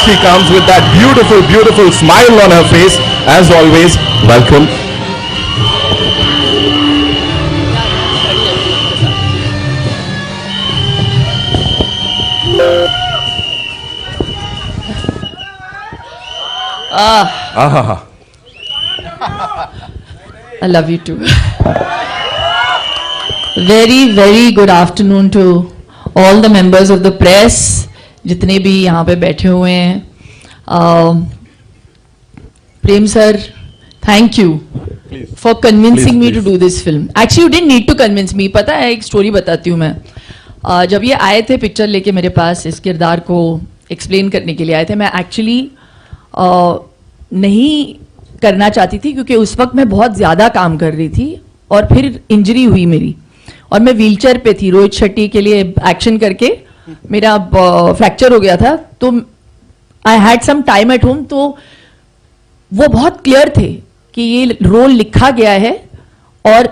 she comes with that beautiful, beautiful smile on her face. As always, welcome. I love you too. Very, very good afternoon to all the members of the press, जितने भी यहाँ पे बैठे हुए हैं. Prem sir, thank you for convincing me to do this film. Actually, you didn't need to convince me. पता है, एक स्टोरी बताती हूँ मैं. जब ये आए थे पिक्चर लेके मेरे पास, इस किरदार को एक्सप्लेन करने के लिए आए थे, मैं एक्चुअली नहीं करना चाहती थी क्योंकि उस वक्त मैं बहुत ज़्यादा काम कर रही थी और फिर इंजरी हुई मेरी और मैं व्हीलचेयर पे थी. रोहित शेट्टी के लिए एक्शन करके मेरा फ्रैक्चर हो गया था, तो I had some time at home. तो वो बहुत क्लियर थे कि ये रोल लिखा गया है और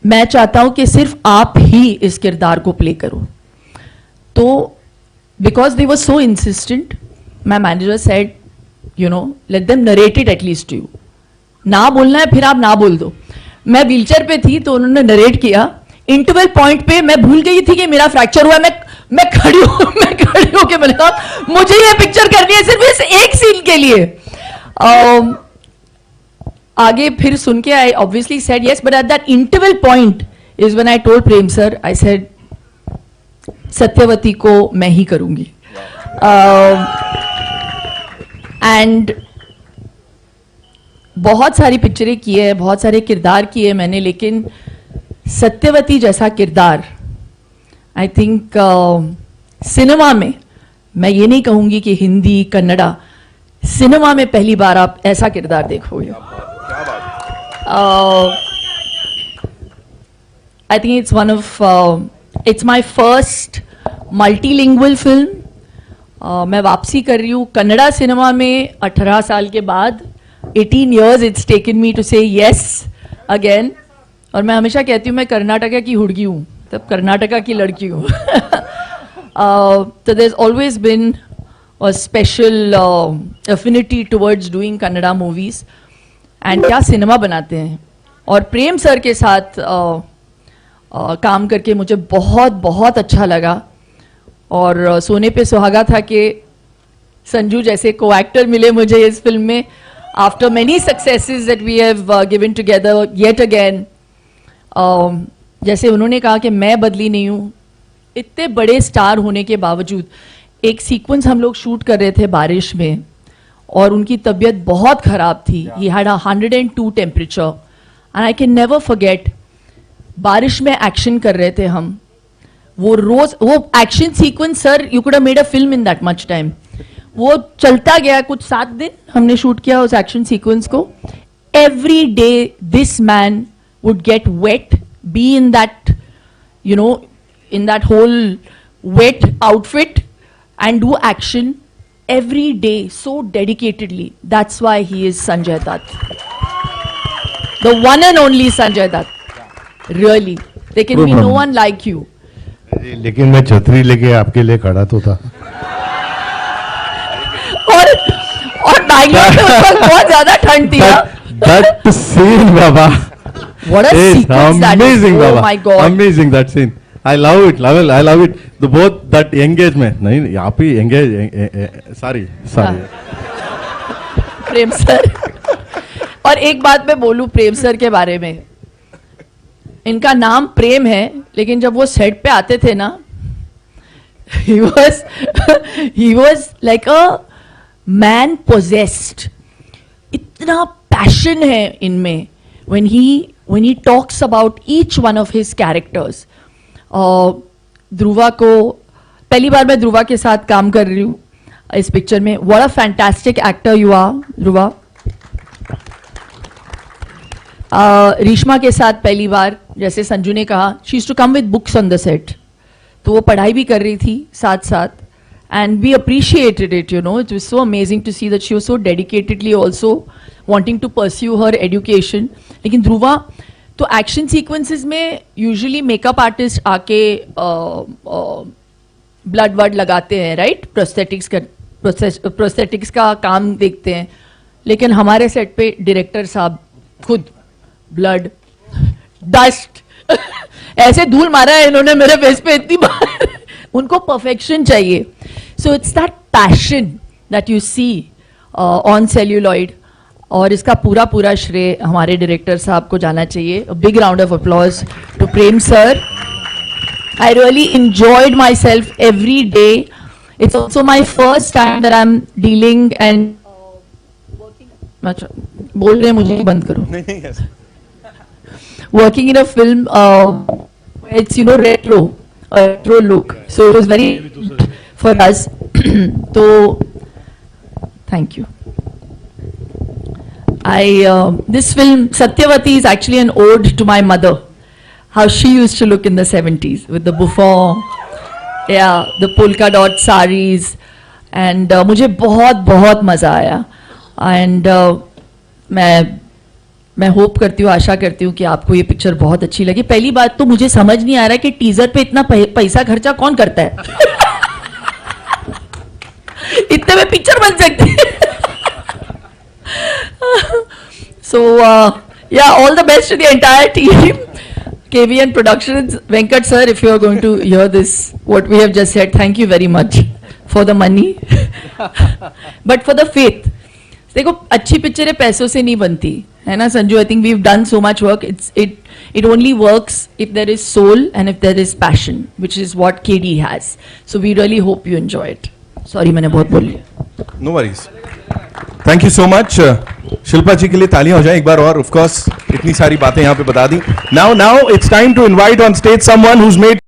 मैं चाहता हूं कि सिर्फ आप ही इस किरदार को प्ले करो. तो because they were so insistent, my manager said, you know, let them narrate it at least to you. ना बोलना है फिर आप ना बोल दो. मैं व्हीलचेयर पे थी तो उन्होंने नरेट किया. इंटरवल पॉइंट पे मैं भूल गई थी कि मेरा फ्रैक्चर हुआ है. मैं खड़ी होके मैंने कहा मुझे ये पिक्चर करनी है सिर्फ इस एक सीन के लिए. आगे फिर सुन के I obviously said yes, but at that interval point is when I told Prem sir, I said Satyavati को मैं ही करूंगी. एंड बहुत सारी पिक्चरें की है, बहुत सारे किरदार किए मैंने, लेकिन सत्यवती जैसा किरदार आई थिंक सिनेमा में, मैं ये नहीं कहूंगी कि हिंदी कन्नड़ा, सिनेमा में पहली बार आप ऐसा किरदार देखोगे. I think it's one of its my first multilingual film. मैं वापसी कर रही हूँ कन्नड़ा सिनेमा में 18 साल के बाद. 18 years it's taken me to say yes again. और मैं हमेशा कहती हूँ मैं कर्नाटका की हुड़गी हूँ, तब कर्नाटका की लड़की हूँ. तो there's always been a special affinity towards doing Kannada movies. and क्या सिनेमा बनाते हैं. और प्रेम सर के साथ काम करके मुझे बहुत बहुत अच्छा लगा. और सोने पे सुहागा था कि संजू जैसे को एक्टर मिले मुझे इस फिल्म में. After many successes that we have given together yet again. जैसे उन्होंने कहा कि मैं बदली नहीं हूँ, इतने बड़े स्टार होने के बावजूद. एक सीक्वेंस हम लोग शूट कर रहे थे बारिश में और उनकी तबीयत बहुत ख़राब थी. He had 102 temperature and I can never forget. बारिश में एक्शन कर रहे थे हम. वो action sequence sir, you could have made a film in that much time. वो चलता गया, कुछ 7 दिन हमने शूट किया उस एक्शन सीक्वेंस को. Every day this man would get wet, be in that, you know, in that whole wet outfit and do action every day so dedicatedly. That's why he is Sanjay Dutt, the one and only Sanjay Dutt. Really, there can be no one like you. लेकिन मैं छतरी लेके आपके लिए खड़ा तो था. और बैंगलोर में उस वक्त बहुत ज्यादा ठंड थी. That scene, Baba. What a sequence that is. Amazing, Oh Baba. my God. Amazing that scene. I love it. I love it. The both that engagement. नहीं यहाँ पे engage. Sorry. प्रेम सर. और एक बात मैं बोलूं प्रेम सर के बारे में. इनका नाम प्रेम है, लेकिन जब वो सेट पे आते थे ना, he was like a man possessed. इतना पैशन है इनमें when he talks about each one of his characters. Dhruva को पहली बार मैं ध्रुवा के साथ काम कर रही हूँ इस पिक्चर में. What a fantastic actor you are Dhruva. Reshma के साथ पहली बार, जैसे संजू ने कहा, she used to come with books on the set, तो वो पढ़ाई भी कर रही थी साथ साथ. and we appreciated it, you know. It was so amazing to see that she was so dedicatedly also wanting to pursue her education. लेकिन ध्रुवा तो एक्शन सीक्वेंसेस में यूजुअली मेकअप आर्टिस्ट आके ब्लड वर्ड लगाते हैं, राइट, प्रोस्थेटिक्स का काम देखते हैं, लेकिन हमारे सेट पे डायरेक्टर साहब खुद ब्लड डस्ट ऐसे धूल मारा है इन्होंने मेरे फेस पे इतनी बार उनको परफेक्शन चाहिए. So it's that passion that you see on celluloid, और इसका पूरा पूरा श्रेय हमारे डायरेक्टर साहब को जाना चाहिए. Big round of applause to Prem sir. I really enjoyed myself every day. It's also my first time that I'm dealing and अच्छा, बोल रहे हैं मुझे बंद करो. Working in a film, it's retro look. So it was very for us. So thank you. This film Satyavati is actually an ode to my mother. How she used to look in the 70s with the bouffant, the polka dot saris, and मुझे बहुत बहुत मज़ा आया. And मैं hope करती हूँ, आशा करती हूँ कि आपको ये पिक्चर बहुत अच्छी लगी. पहली बात तो मुझे समझ नहीं आ रहा है कि टीजर पे इतना पैसा खर्चा कौन करता है. इतने में पिक्चर बन सकती है. So yeah, all the best to the entire team. KVN Productions, Venkat sir, if you are going to hear this, what we have just said, thank you very much for the money, but for the faith. देखो अच्छी पिक्चरें पैसों से नहीं बनती है ना Sanju. I think we've done so much work. It only works if there is soul and if there is passion, which is what KD has. So we really hope you enjoy it. Sorry मैंने बहुत बोल लिया. No worries. Thank you so much. Shilpa जी के लिए तालियां हो जाए एक बार और. Of course इतनी सारी बातें यहाँ पे बता दी. Now it's time to invite on stage someone who's made